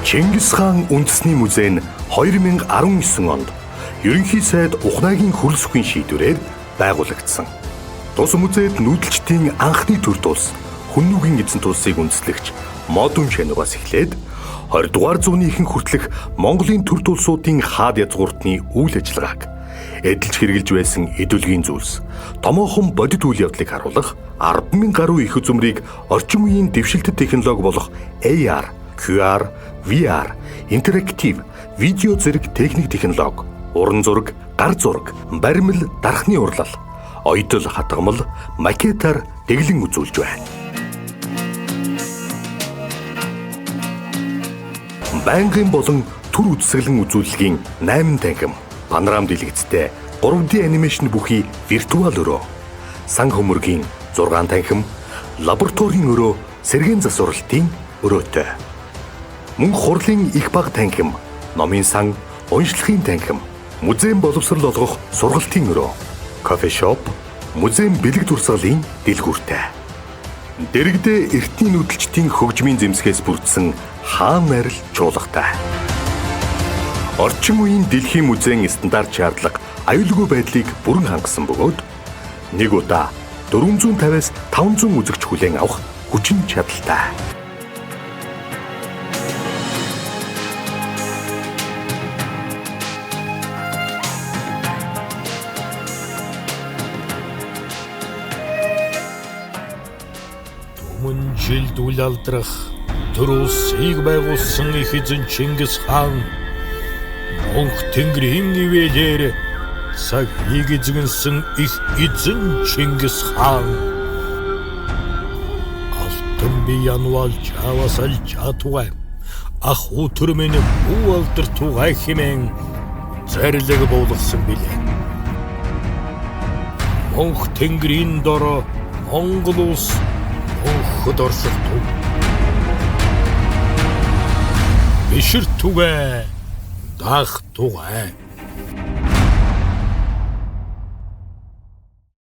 Чингис хаан үндэсний музей нь 2019 онд ерөнхий сайд Ухнаагийн хөрөлсөхийн шийдвэрээр байгуулагдсан. Тус музейд нүүдэлчдийн анхны төр тулс Хүннүгийн эзэн тулсыг үндэслэгч модон шанугаас эхлээд 20 дугаар зууны ихэнх хүртэлх Монголын төр тулсуудын хаад язгууртны үйл ажиллагааг эдэлж хэрэгжилж байсан эдүлгийн зүйлс томоохон бодит үйл явдлыг харуулах 10,000 гаруй их үзмрийг орчин үеийн дэвшилтэт технологи болох AR, QR, VR, интерактив, видео зэрэг техник технологи, уран зураг, гар зураг, баримл, дархны урлал, оёдол хатгамал, макетаар дэглэн үзүүлж байна. Байнгын болон төр үзэсгэлэн үзүүлэлгийн 8 танхим, панорам дэлгэцтэй 3D анимашн бүхий виртуал өрөө, сан хөмөргийн 6 танхим, лабораторийн өрөө, сэргээн засварлалтын өрөөтэй. Мөн хурлын их бага танхим, номын сан, уншлагын танхим, музейн боловсрол олгох сургалтын өрөө, кофе шоп, музейн бэлэг дурсгалын дэлгүүртэй. Дэрэгдээ эртний нүүдэлчдийн хөгжмийн зэмсгээс бүрдсэн хаан нарил чуулгатай. Орчин үеийн дэлхийн музейн стандарт шаардлага аюулгүй байдлыг бүрэн хангасан бөгөөд нэг удаа 450-аас 500 үзэгч хүлээн авах хүчин чадалтай. Түмэн жилд үл алдрах төр улсыг байгуулсан их эзэн Чингис хаан Монх тэнгэрийн ивэлээр цагийг эзэгнсэн их эзэн Чингис хаан алтан би янвал чавасал чатугай ах утөр минь бүү алдар тугай хэмээн зарлиг буулгасан билээ. Монх тэнгэрийн дороо Монгол улс монход оршихтуг бишэр тугай дах тугай